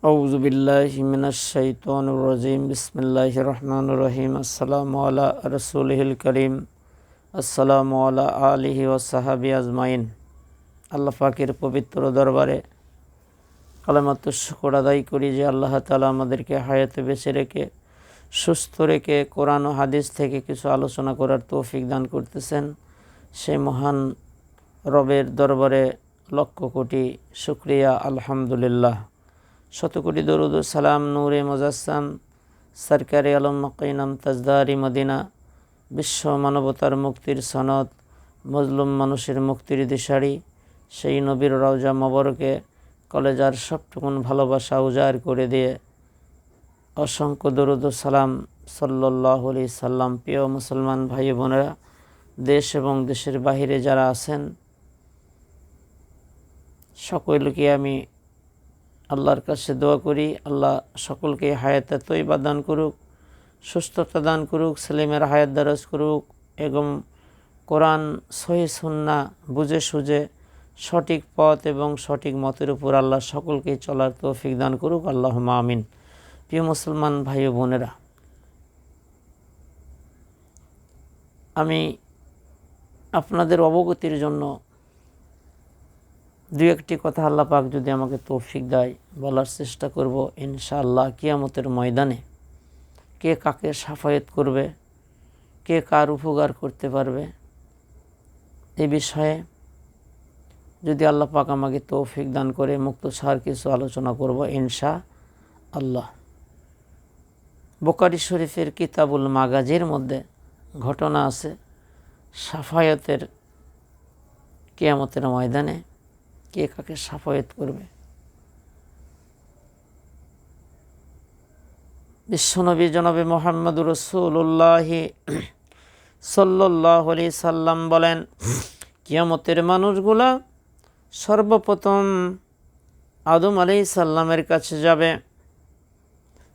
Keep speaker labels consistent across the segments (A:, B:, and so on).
A: আউযু বিল্লাহি মিনাশ শাইতানির রাজিম। বিসমিল্লাহির রহমানির রহিম। আসসালামু আলা রাসূলিল কারীম। আসসালামু আলা আলিহি ওয়া সাহবিহি আজমাইন। আল্লাহ পাকের পবিত্র দরবারে কালেমাতুশ শুকর আদায় করি যে আল্লাহ তাআলা আমাদেরকে হায়াতে বেঁচে রেখে সুস্থ রেখে কোরআন ও হাদিস থেকে কিছু আলোচনা করার তৌফিক দান করতেছেন। সেই মহান রবের দরবারে লক্ষ কোটি শুকরিয়া, আলহামদুলিল্লাহ। শতকোটি দরুদ ও সালাম নূরে মুজাসসাম সরকারে আলম মকিনাম তাজদারি মদিনা, বিশ্ব মানবতার মুক্তির সনদ, মজলুম মানুষের মুক্তির দিশারি, সেই নবীর রওজা মোবারকে কলেজার সবটুকুন ভালোবাসা উজাড় করে দিয়ে অসংখ্য দরুদ ও সালাম সাল্লাল্লাহু আলাইহি সাল্লাম। প্রিয় মুসলমান ভাই বোনেরা, দেশ এবং দেশের বাহিরে যারা আছেন সকলকে আমি আল্লাহর কাছে দোয়া করি, আল্লাহ সকলকে হায়াতে তৈবা দান করুক, সুস্থতা দান করুক, ছেলেমেয়ের হায়াত দারাজ করুক এবং কোরআন সহি সুন্নাহ বুঝে সুঝে সঠিক পথ এবং সঠিক মতের উপর আল্লাহ সকলকে চলার তৌফিক দান করুক, আল্লাহুম্মা আমিন। প্রিয় মুসলমান ভাই ও বোনেরা, আমি আপনাদের অবগতির জন্য দু একটি কথা আল্লাহ পাক যদি আমাকে তৌফিক দেয় বলার চেষ্টা করব ইনশাআল্লাহ। কিয়ামতের ময়দানে কে কাকে শাফায়াত করবে, কে কার উপকার করতে পারবে, এই বিষয়ে যদি আল্লাহ পাক আমাকে তৌফিক দান করে মুক্তসার কিছু আলোচনা করব ইনশাআল্লাহ। বুখারী শরীফের কিতাবুল মাগাজির মধ্যে ঘটনা আছে শাফায়াতের, কিয়ামতের ময়দানে কে কাকে শাফায়াত করবে। বিশ্বনবী জনাবে মুহাম্মদুর রাসূলুল্লাহ সাল্লাল্লাহু আলাইহি সাল্লাম বলেন, কিয়ামতের মানুষগুলা সর্বপ্রথম আদম আলাইহিস সালামের কাছে যাবে,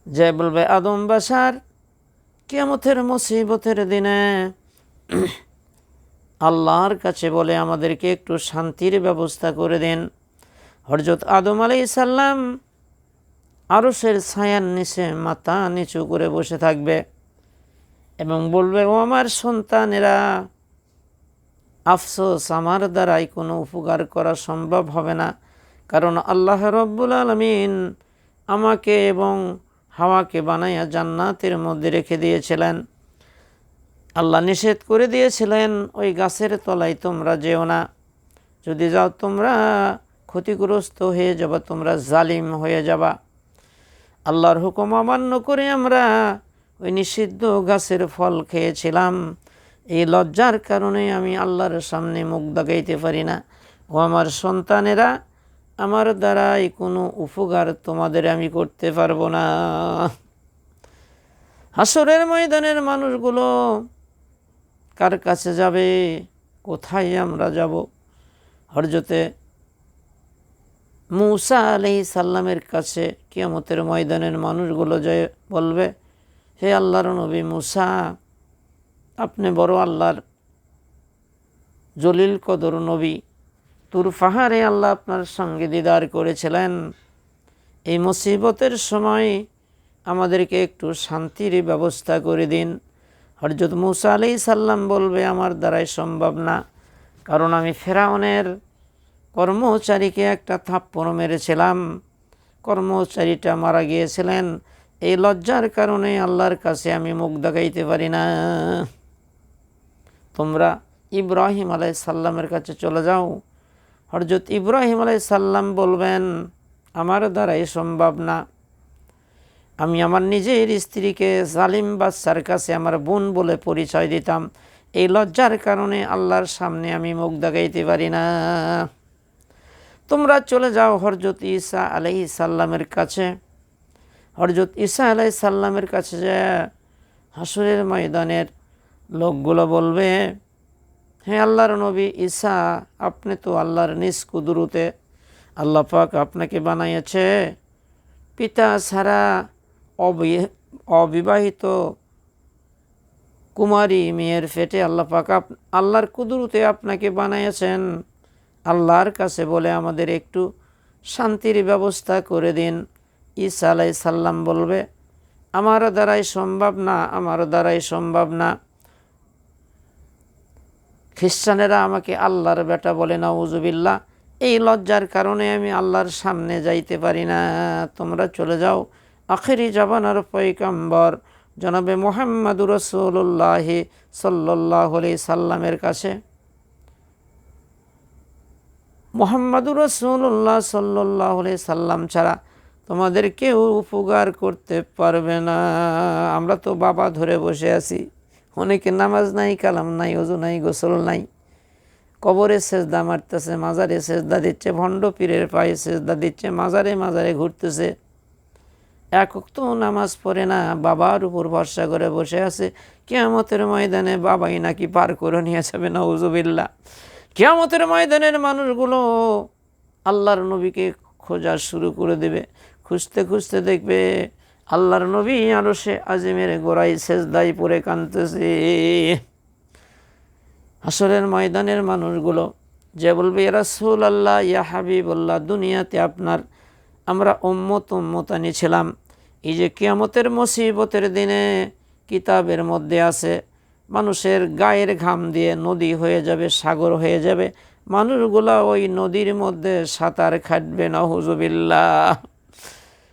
A: যে বলবে, আদম বাশার, কিয়ামতের মুসিবতের দিনে আল্লাহর কাছে বলে আমাদেরকে একটু শান্তির ব্যবস্থা করে দিন। হযরত আদম আলাইহিস সালাম আরশের ছায়ার নিচে মাথা নিচু করে বসে থাকবে এবং বলবে, ও আমার সন্তানেরা, আফসোস, আমার দ্বারাই কোনো উপকার করা সম্ভব হবে না, কারণ আল্লাহ রব্বুল আলামিন আমাকে এবং হাওয়াকে বানাইয়া জান্নাতের মধ্যে রেখে দিয়েছিলেন। আল্লাহ নিষেধ করে দিয়েছিলেন, ওই গাছের তলায় তোমরা যেও না, যদি যাও তোমরা ক্ষতিগ্রস্ত হয়ে যাবা, তোমরা জালিম হয়ে যাবা। আল্লাহর হুকুম অমান্য করে আমরা ওই নিষিদ্ধ গাছের ফল খেয়েছিলাম। এই লজ্জার কারণে আমি আল্লাহর সামনে মুখ দেখাইতে পারি না। ও আমার সন্তানেরা, আমার দ্বারাই কোনো উপকার তোমাদের আমি করতে পারবো না। হাসরের ময়দানের মানুষগুলো কার কাছে যাবে, কোথায় আমরা যাব? হযরতে মূসা আলাইহিস সালামের কাছে কিয়ামতের ময়দানের মানুষগুলো যে বলবে, হে আল্লাহর নবী মূসা, আপনি বড় আল্লাহর জলিল কদর নবী, তুর পাহাড়ে আল্লাহ আপনার সঙ্গে দিদার করেছিলেন, এই মুসিবতের সময় আমাদেরকে একটু শান্তির ব্যবস্থা করে দিন। হযরত মূসা আলাইহিস সালাম বলবে, আমার দ্বারাই সম্ভব না, কারণ আমি ফেরাউনের কর্মচারীকে একটা থাপ্পড় মেরেছিলাম, কর্মচারীটা মারা গিয়েছিলেন, এই লজ্জার কারণে আল্লাহর কাছে আমি মুখ দেখাইতে পারি না। তোমরা ইব্রাহিম আলাইহিস সালামের কাছে চলে যাও। হযরত ইব্রাহিম আলাইহিস সালাম বলবেন, আমার দ্বারাই সম্ভব না, আমি আমার নিজের স্ত্রীকে জালিম বাদশার কাছে আমার বোন বলে পরিচয় দিতাম, এই লজ্জার কারণে আল্লাহর সামনে আমি মুখ দেখাইতে পারি না। তোমরা চলে যাও হযরত ঈসা আলাইহিস সালামের কাছে। হযরত ঈসা আলাইহিস সালামের কাছে যে হাসরের ময়দানের লোকগুলো বলবে, হে আল্লাহর নবী ঈসা, আপনি তো আল্লাহর নিজ কুদরতে আল্লাহ পাক আপনাকে বানাইয়েছে, পিতা ছাড়া অবিবাহিত কুমারী মেয়ের পেটে আল্লাহ পাক আল্লাহর কুদরতে আপনাকে বানাইয়েছেন। আল্লাহর কাছে বলে আমাদের একটু শান্তির ব্যবস্থা করে দিন। ঈসা আলাইহিস সালাম বলবে আমার দ্বারাই সম্ভব না, আমার দ্বারাই সম্ভব না। খ্রিস্টানেরা আমাকে আল্লাহর বেটা বলে, নাউজুবিল্লাহ। এই লজ্জার কারণে আমি আল্লাহর সামনে যাইতে পারি না। তোমরা চলে যাও আখিরি জামানার পয়গম্বর জনাবে মুহাম্মদুর রাসূলুল্লাহ সাল্লাল্লাহু আলাইহি সাল্লামের কাছে। মুহাম্মদুর রাসূলুল্লাহ সাল্লাল্লাহু আলাইহি সাল্লাম ছাড়া তোমাদের কেউ উপকার করতে পারবে না। আমরা তো বাবা ধরে বসে আছি, অনেকে নামাজ নাই, কালাম নাই, ওযু নাই, গোসল নাই, কবরে সেজদা মারতেছে, মাজারে সেজদা দিচ্ছে, ভণ্ড পীরের পায়ে সেজদা দিচ্ছে, মাজারে মাজারে ঘুরতেছে, এক ওয়াক্ত নামাজ পড়ে না, বাবার উপর ভরসা করে বসে আছে। কিয়ামতের ময়দানে বাবাই নাকি পার করে নিয়ে যাবে, নাউজুবিল্লাহ। কিয়ামতের ময়দানের মানুষগুলো আল্লাহর নবীকে খোঁজা শুরু করে দেবে। খুঁজতে খুঁজতে দেখবে আল্লাহর নবী আরশে আজিমের গোড়ায় সেজদায় পড়ে কাঁদতেছে। হাসরের ময়দানের মানুষগুলো যে বলবে, ইয়া রাসূলুল্লাহ, ইয়া হাবিবাল্লাহ, দুনিয়াতে আপনার আমরা উম্মতানি ছিলাম। এই যে কিয়ামতের মুসিবতের দিনে কিতাবের মধ্যে আছে মানুষের গায়ের ঘাম দিয়ে নদী হয়ে যাবে, সাগর হয়ে যাবে, মানুষগুলা ওই নদীর মধ্যে সাঁতার কাটবে, নাউজুবিল্লাহ।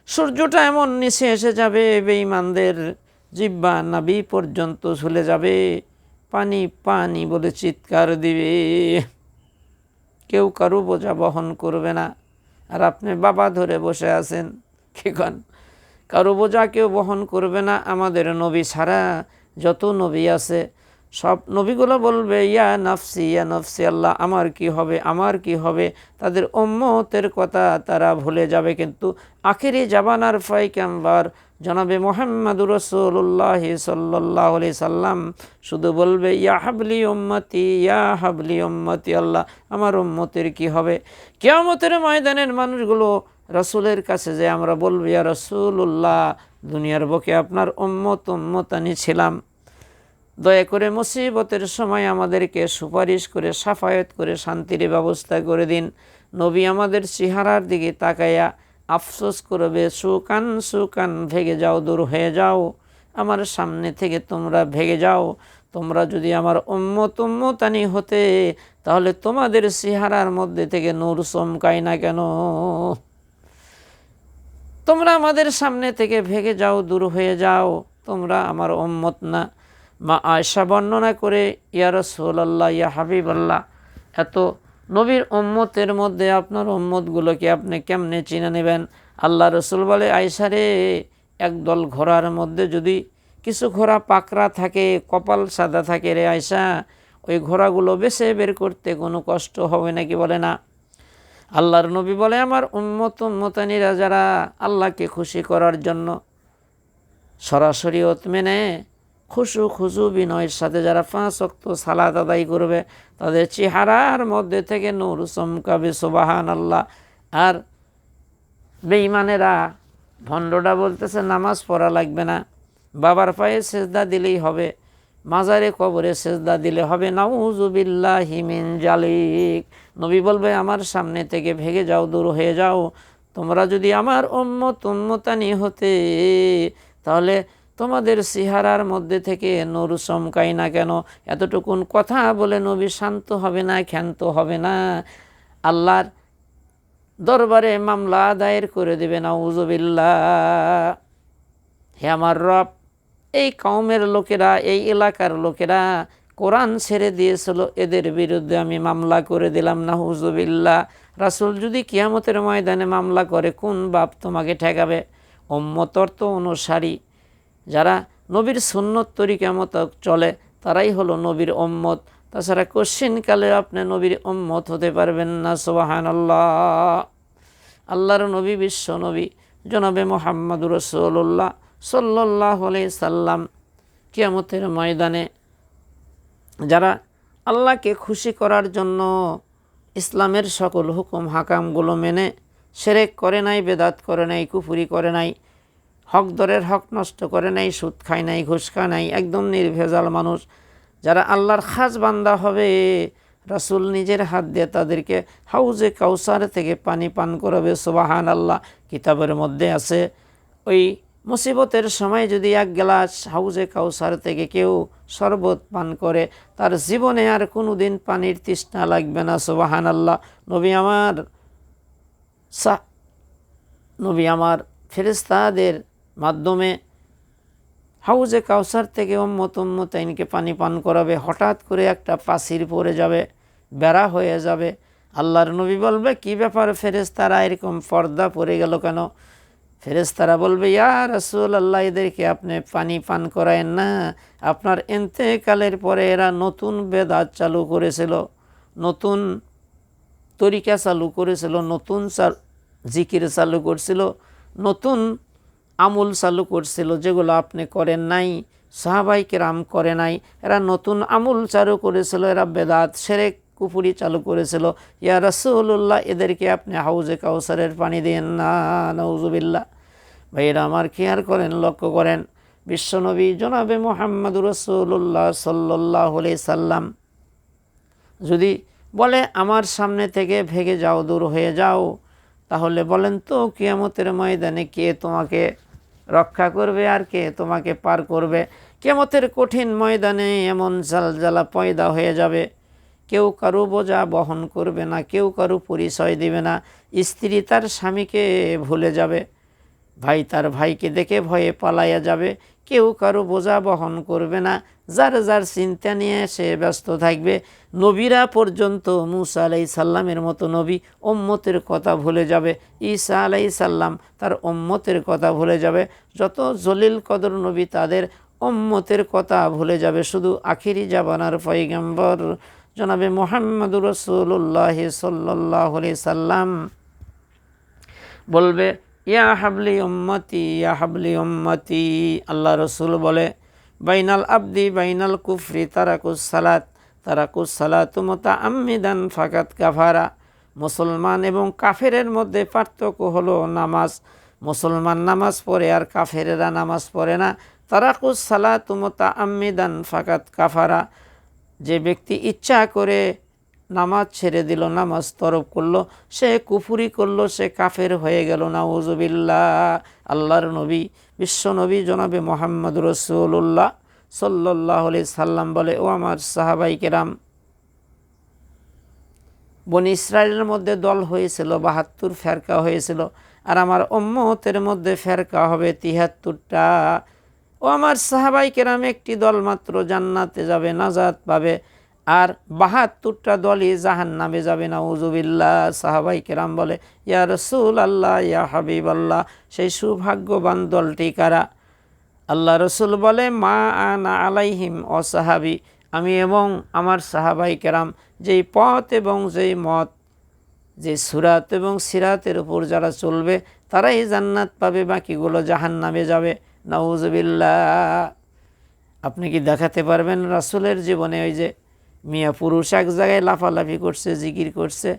A: সূর্যটা এমন নিচে এসে যাবে, বেঈমানদের জিহ্বা নাভি পর্যন্ত ঝুলে যাবে, পানি পানি বলে চিৎকার দিবে, কেউ কারো বোঝা বহন করবে না। আর আপনি বাবা ধরে বসে আছেন, কি কন? কারো বোঝা কেউ বহন করবে না আমাদের নবী ছাড়া। যত নবী আছে সব নবীগুলো বলবে, ইয়া নফসি, ইয়া নফসি, আল্লাহ আমার কি হবে, আমার কি হবে। তাদের উম্মতের কথা তারা ভুলে যাবে। কিন্তু আখিরি জামানার পয়গম্বর জনাবে মুহাম্মদুর রাসূলুল্লাহ সাল্লাল্লাহু আলাইহি সাল্লাম শুধু বলবে, ইয়া হাবলি উম্মতি, ইয়া হাবলি উম্মতি, আল্লাহ আমার উম্মতের কি হবে। কিয়ামতের ময়দানের মানুষগুলো রাসূলের কাছে যে আমরা বলবো, ইয়া রাসূলুল্লাহ, দুনিয়ার বুকে আপনার উম্মতানি ছিলাম, দয়া করে মুসিবতের সময় আমাদেরকে সুপারিশ করে সাফায়াত করে শান্তির ব্যবস্থা করে দিন। নবী আমাদের চেহারার দিকে তাকাইয়া আফসোস করবে, সুকান সুকান, ভেগে যাও, দূর হয়ে যাও, আমার সামনে থেকে তোমরা ভেগে যাও। তোমরা যদি আমার উম্মতানি হতে, তাহলে তোমাদের চেহারার মধ্যে থেকে নূর চমকায় না কেন? তোমরা আমাদের সামনে থেকে ভেগে যাও, দূর হয়ে যাও, তোমরা আমার উম্মত না। মা আয়েশা বর্ণনা করে, ইয়া রাসূলুল্লাহ, ইয়া হাবিবাল্লাহ, এত নবীর উম্মতের মধ্যে আপনার উম্মতগুলোকে আপনি কেমনে চিনে নেবেন? আল্লাহ রসুল বলে, আয়েশা রে, একদল ঘোড়ার মধ্যে যদি কিছু ঘোড়া পাকড়া থাকে, কপাল সাদা থাকে রে আয়েশা, ওই ঘোড়াগুলো বেছে বের করতে কোনো কষ্ট হবে নাকি? বলে না। আল্লাহর নবী বলে, আমার উম্মতানিরা যারা আল্লাহকে খুশি করার জন্য সরাসরিয়ত মেনে খুশু বিনয়ের সাথে যারা 5 ওয়াক্ত সালাত আদায় করবে, তাদের চেহারার মধ্যে থেকে নূর চমকাবে, সুবহানাল্লাহ। আর বেঈমানেরা, ভণ্ডরা বলতেছে নামাজ পড়া লাগবে না, বাবার পায়ে সেজদা দিলেই হবে, মাজারে কবরে সেজদা দিলে হবে, নাউজুবিল্লাহি মিন জালিক। নবী বলবে, আমার সামনে থেকে ভেগে যাও, দূর হয়ে যাও। তোমরা যদি আমার উম্মতানি হতে, তাহলে তোমাদের চেহারার মধ্যে থেকে নূর চমকায় না কেন? এতটুকুন কথা বলে নবী শান্ত হবে না, ক্ষান্ত হবে না, আল্লাহর দরবারে মামলা দায়ের করে দেবে, নাউজুবিল্লাহ। হে আমার রব, এই কওমের লোকেরা, এই এলাকার লোকেরা কোরআন ছেড়ে দিয়েছিল, এদের বিরুদ্ধে আমি মামলা করে দিলাম, নাউজুবিল্লাহ। রাসূল যদি কিয়ামতের ময়দানে মামলা করে, কোন বাপ তোমাকে ঠেকাবে? উম্মতর তো অনুসারী, যারা নবীর সুন্নত তরিকা মতো চলে, তারাই হলো নবীর উম্মত। তাছাড়া কোশ্চিনকালে আপনি নবীর উম্মত হতে পারবেন না, সুবহানাল্লাহ। আল্লাহর নবী, বিশ্ব নবী জনাবে মুহাম্মদুর রাসূলুল্লাহ সাল্লাল্লাহু আলাইহি সাল্লাম কিয়ামতের ময়দানে যারা আল্লাহকে খুশি করার জন্য ইসলামের সকল হুকুম হাকামগুলো মেনে শিরক করে নাই, বেদাত করে নাই, কুফরি করে নাই, হক দরের হক নষ্ট করে নাই, সুদ খায় নাই, ঘুষ খায় নাই, একদম নির্ভেজাল মানুষ যারা আল্লাহর খাস বান্দা হবে, রাসূল নিজের হাত দিয়ে তাদেরকে হাউজে কাউসার থেকে পানি পান করাবে। সুবহানাল্লাহ। কিতাবের মধ্যে আছে ওই মুসিবতের সময় যদি এক গ্লাস হাউজে কাউসার থেকে কেউ শরবত পান করে তার জীবনে আর কোনো দিন পানির তৃষ্ণা লাগবে না। সুবহানাল্লাহ। নবী আমার ফেরেশতাদের মাধ্যমে হাউজে কাউসার থেকে উম্মতাইনকে পানি পান করাবে। হঠাৎ করে একটা পাচির পড়ে যাবে, বেড়া হয়ে যাবে। আল্লাহর নবী বলবে, কি ব্যাপার ফেরেশতারা এরকম পর্দা পড়ে গেল কেন? ফেরেশতারা বলবে, ইয়া রাসূলুল্লাহ, এদেরকে আপনি পানি পান করায়েন না। আপনার ইন্তেকালের পরে এরা নতুন বেদাত চালু করেছিল, নতুন তরিকা চালু করেছিল, নতুন জিকির চালু করছিল, নতুন আমল চালু করছিল, যেগুলো আপনি করেন নাই, সাহাবায়ে কেরাম করে নাই। এরা নতুন আমল চালু করেছিল, এরা বেদাত শিরক কুফরি চালু করেছিল। ইয়া রাসূলুল্লাহ, এদেরকে আপনি হাউজে কাউসারের পানি দেন না। নাউজুবিল্লাহ। ভাইরা আমার খেয়াল করেন, লক্ষ্য করেন, বিশ্বনবী জনাবে মুহাম্মদুর রাসূলুল্লাহ সাল্লাল্লাহু আলাইহি সাল্লাম যদি বলে আমার সামনে থেকে ভেগে যাও, দূর হয়ে যাও, তাহলে বলেন তো কিয়ামতের ময়দানে কে তোমাকে রক্ষা করবে আর কে তোমাকে পার করবে? কিয়ামতের কঠিন ময়দানে এমন জালজালা পয়দা হয়ে যাবে, কেউ কারো বোঝা বহন করবে না, কেউ কারো পরিচয় দিবে না। স্ত্রী তার স্বামীকে ভুলে যাবে, ভাই তার ভাইকে দেখে ভয়ে পালাইয়া যাবে, কেউ কারো বোঝা বহন করবে না, যার যার চিন্তা নিয়ে সে ব্যস্ত থাকবে। নবীরা পর্যন্ত মুসা আলাইহিস সালামের মতো নবী উম্মতের কথা ভুলে যাবে, ঈসা আলাইহিস সালাম তার উম্মতের কথা ভুলে যাবে, যত জলিল কদর নবী তাদের উম্মতের কথা ভুলে যাবে। শুধু আখিরি জামানার পয়গম্বর জনাবে মুহাম্মদুর রাসূলুল্লাহ সাল্লাল্লাহু আলাইহি সাল্লাম বলবে, ইয়া হাবলি উম্মতি, ইয়া হাবলি উম্মতি। আল্লাহ রসুল বলে, বাইনাল আবদি বাইনাল কুফরি তারাকুস সালাত মুতাআম্মিদান ফাকাত কাফারা। মুসলমান এবং কাফেরের মধ্যে পার্থক্য হলো নামাজ। মুসলমান নামাজ পড়ে আর কাফেরেরা নামাজ পড়ে না। তারাকুস সালাত মুতাআম্মিদান ফাকাত কাফারা। যে ব্যক্তি ইচ্ছা করে নামাজ ছেড়ে দিল, নামাজ তরক করলো, সে কুফরি করলো, সে কাফের হয়ে গেল। নাউজুবিল্লাহ। আল্লাহর নবী বিশ্ব নবী জনাবে মুহাম্মদ রাসূলুল্লাহ সাল্লাল্লাহু আলাইহি সাল্লাম বলে, ও আমার সাহাবায়ে কেরাম, বনি ইসরাইলের মধ্যে দল হয়েছিল ৭২ ফেরকা হয়েছিল, আর আমার উম্মতের মধ্যে ফেরকা হবে ৭৩টা। ও আমার সাহাবায়ে কেরাম, একটি দল মাত্র জান্নাতে যাবে, নাজাত পাবে, আর ৭২টা দলই জাহান্নামে যাবে। নাউজুবিল্লাহ। সাহাবায়ে কেরাম বলে, ইয়া রাসূলুল্লাহ, ইয়া হাবিবাল্লাহ, সেই সৌভাগ্যবান দলটি কারা? আল্লাহ রসুল বলে, মা আনা আলাইহিম ও সাহাবি, আমি এবং আমার সাহাবায়ে কেরাম যেই পথ এবং যেই মত, যে সুরাত এবং সিরাতের উপর যারা চলবে তারাই জান্নাত পাবে, বাকিগুলো জাহান্নামে যাবে। নাউজুবিল্লাহ। আপনি কি দেখাতে পারবেন রাসূলের জীবনে ওই যে মিয়া পুরুষ এক জায়গায় লাফালাফি করছে, জিকির করছে,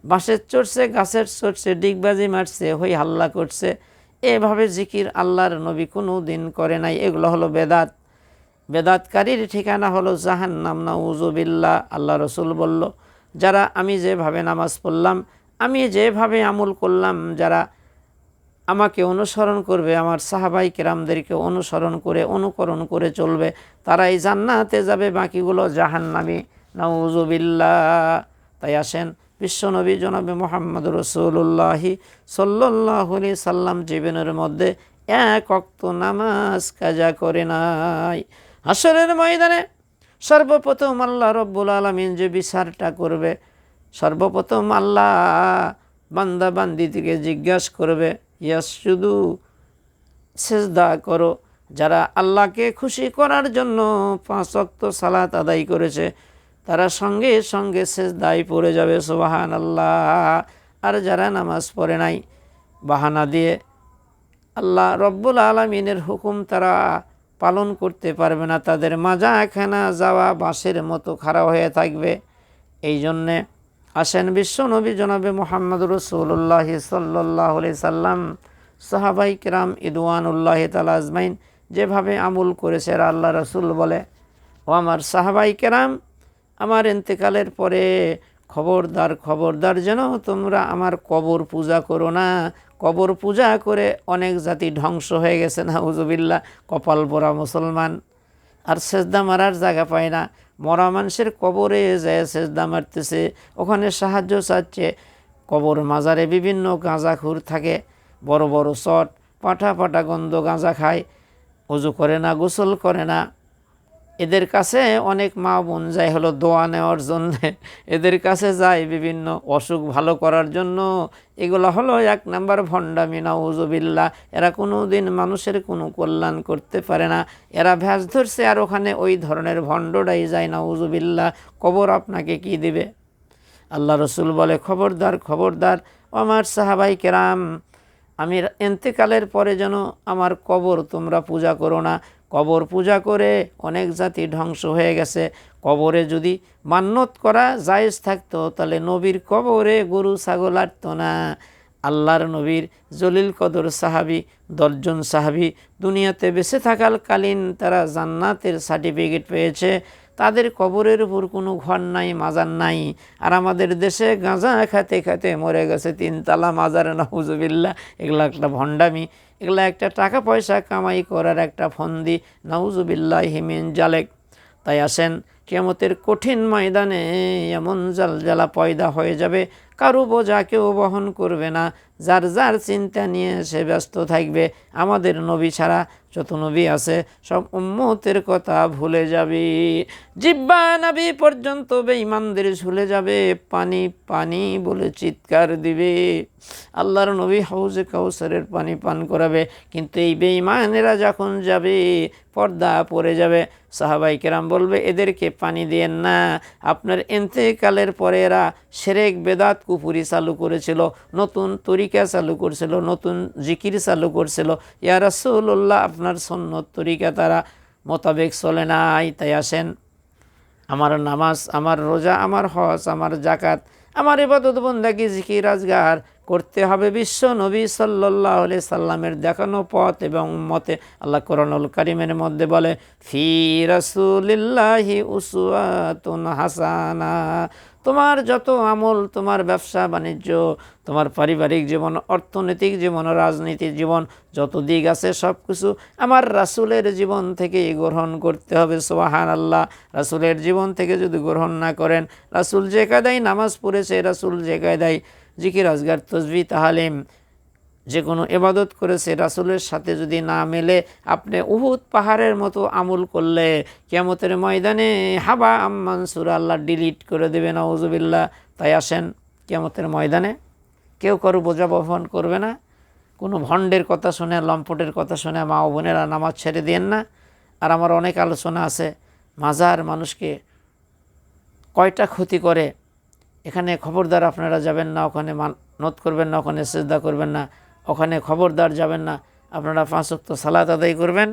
A: বাঁশের চড়ছে, গাছের চড়ছে, ডিগবাজি মারছে, হই হাল্লা করছে, এভাবে জিকির আল্লাহর নবী কোনো দিন করে নাই। এগুলো হলো বেদাত। বেদাতকারীর ঠিকানা হলো জাহান্নাম। নাউজুবিল্লাহ। আল্লাহ রসুল বলল, যারা আমি যেভাবে নামাজ পড়লাম, আমি যেভাবে আমল করলাম, যারা আমাকে অনুসরণ করবে, আমার সাহাবায়ে কেরামদেরকে অনুসরণ করে অনুকরণ করে চলবে, তারাই জান্নাতে যাবে, বাকিগুলো জাহান্নামী। নাউজুবিল্লাহ। তাই আসেন, বিশ্বনবী জনাবে মুহাম্মদ রাসূলুল্লাহ সাল্লাল্লাহু আলাইহি সাল্লাম জীবনের মধ্যে এক ওয়াক্ত নামাজ কাজা করে নাই। হাসরের ময়দানে সর্বপ্রথম আল্লাহ রব্বুল আলামিন যে বিচারটা করবে, সর্বপ্রথম আল্লাহ বান্দা বান্দিকে জিজ্ঞাসা করবে, শুধু সেজদা করো। যারা আল্লাহকে খুশি করার জন্য 5 ওয়াক্ত সালাত আদায় করেছে, তারা সঙ্গে সঙ্গে সেজদায় পড়ে যাবে। সুবহানাল্লাহ। আর যারা নামাজ পড়ে নাই, বাহানা দিয়ে আল্লাহ রব্বুল আলামিনের হুকুম তারা পালন করতে পারবে না, তাদের মাজাখানা যাওয়া বাঁশের মতো খাড়া হয়ে থাকবে। এই জন্যে আসেন, বিশ্বনবী জনাবে মুহাম্মদ রাসূলুল্লাহ সাল্লাল্লাহু আলাইহি সাল্লাম, সাহাবায়ে কেরাম রিদওয়ানুল্লাহি তাআলা আজমাইন যেভাবে আমল করেছে, আল্লাহ রসুল বলে, ও আমার সাহাবায়ে কেরাম, আমার ইন্তেকালের পরে খবরদার খবরদার যেন তোমরা আমার কবর পূজা করো না। কবর পূজা করে অনেক জাতি ধ্বংস হয়ে গেছে, নাউজুবিল্লাহ। কপাল পোড়া মুসলমান, আর সেজদা মারার জায়গা পায় না। মরা মানুষের কবরে যায় সেজদা মারতেছে, ওখানে সাহায্য চাচ্ছে। কবর মাজারে বিভিন্ন গাঁজাখুর থাকে, বড় বড় চট, পাঠা পাঠা গন্ধ গাঁজা খায়, ওযু করে না, গোসল করে না। এদের কাছে অনেক মা বোন যায় হলো দোয়া নেওয়ার জন্য, এদের কাছে যায় বিভিন্ন অসুখ ভালো করার জন্য। এগুলো হলো 1 নাম্বার ভণ্ডামি, নাউজুবিল্লাহ। এরা কোনো দিন মানুষের কোনো কল্যাণ করতে পারে না। এরা ভ্যাস ধরছে আর ওখানে ওই ধরনের ভণ্ডরাই যায়, নাউজুবিল্লাহ। কবর আপনাকে কি দিবে? আল্লাহ রসুল বলে, খবরদার খবরদার আমার সাহাবাই কেরাম, আমি ইন্তেকালের পরে যেন আমার কবর তোমরা পূজা করো না। কবর পূজা করে অনেক জাতি ধ্বংস হয়ে গেছে। কবরে যদি মান্যত করা জায়েজ থাকতো তাহলে নবীর কবরে গরু ছাগল আটত না। আল্লাহর নবীর জলিল কদর সাহাবি 10 জন সাহাবি দুনিয়াতে বেঁচে থাকাকালীন তারা জান্নাতের সার্টিফিকেট পেয়েছে। তাদের কবরের উপর কোনো ঘর নাই, মাজার নাই। আর আমাদের দেশে গাঁজা খাতে খাতে মরে গেছে 3 তালা মাজার, নাউজুবিল্লাহ। এগুলা একটা ভণ্ডামি, এগুলা একটা টাকা পয়সা কামাই করার একটা ফন্দি, নাউজুবিল্লাহি মিন জালেক। তাই আসেন, কিয়ামতের কঠিন ময়দানে এমন জালজালা পয়দা হয়ে যাবে, কারো বোঝা কেউ বহন করবে না। যার যার চিন্তা নিয়ে সে ব্যস্ত থাকবে। আমাদের নবী ছাড়া যত নবী আছে সব উম্মতের কথা ভুলে যাবে। জিব্বা নবী পর্যন্ত বেঈমানদের ঝুলে যাবে, পানি পানি বলে চিৎকার দিবে। আল্লাহর নবী হাউজে কাউসারের পানি পান করাবে, কিন্তু এই বেঈমানেরা যখন যাবে পর্দা পড়ে যাবে। সাহাবাই কেরাম বলবে, এদেরকে পানি দিয়েন না। আপনার ইন্তেকালের পরে এরা শিরক বেদাত কুফরি চালু করেছিল, নতুন তরিকা চালু করছিল, নতুন জিকির চালু করছিল। ইয়া রাসূলুল্লাহ, আপনার সুন্নত তরিকা তারা মোতাবেক চলে নাই। তাই আসেন, আমার নামাজ, আমার রোজা, আমার হজ, আমার জাকাত, আমার ইবাদত বন্দেগী, জিকির আজগার করতে হবে বিশ্ব নবী সাল্লাল্লাহু আলাইহি সাল্লামের দেখানো পথ এবং উম্মতে। আল্লাহ কোরআনুল কারীমের মধ্যে বলে, ফি রাসূলিল্লাহি উসওয়াতুন হাসানা। তোমার যত আমল, তোমার ব্যবসা বাণিজ্য, তোমার পারিবারিক জীবন, অর্থনৈতিক জীবন, রাজনীতির জীবন, যত দিক আছে সব কিছু আমার রাসূলের জীবন থেকে গ্রহণ করতে হবে। সুবহানাল্লাহ। রাসূলের জীবন থেকে যদি গ্রহণ না করেন, রাসূল যে কায়দায় নামাজ পড়েছে, রাসূল যে কায়দায় জিকির আজগার তসবিহ তাহলিম যে কোনো ইবাদত করেছে, রাসূলের সাথে যদি না মেলে, আপনি উহুদ পাহাড়ের মতো আমল করলে কিয়ামতের ময়দানে হাবা মানসুরা, আল্লাহ ডিলিট করে দেবে, নাউজুবিল্লাহ। তাই আসেন, কিয়ামতের ময়দানে কেউ কারো বোঝা বহন করবে না। কোনো ভণ্ডের কথা শুনে, লম্পটের কথা শুনে মা ও বোনেরা নামাজ ছেড়ে দিয়েন না। আর আমার অনেক আলোচনা আছে, মাজার মানুষকে কয়টা ক্ষতি করে, এখানে খবরদার আপনারা যাবেন না, ওখানে মানত করবেন না, ওখানে সিজদা করবেন না, ওখানে খবরদার যাবেন না। আপনারা 5 ওয়াক্ত সালাত আদায় করবেন।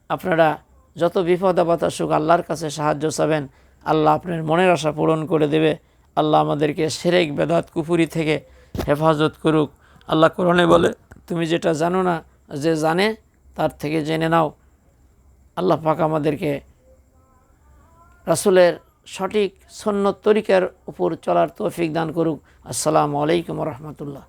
A: আপনারা যত বিপদ আপদ আসুক আল্লাহর কাছে সাহায্য চাবেন, আল্লাহ আপনার মনের আশা পূরণ করে দেবে। আল্লাহ আমাদেরকে শিরক বেদাত কুফরি থেকে হেফাজত করুক। আল্লাহ কোরআনে বলে, তুমি যেটা জানো না, যে জানে তার থেকে জেনে নাও। আল্লাহ পাক আমাদেরকে রাসূলের সঠিক সুন্নত তরিকার উপর চলার তৌফিক দান করুক। আসসালামু আলাইকুম ওয়া রাহমাতুল্লাহ।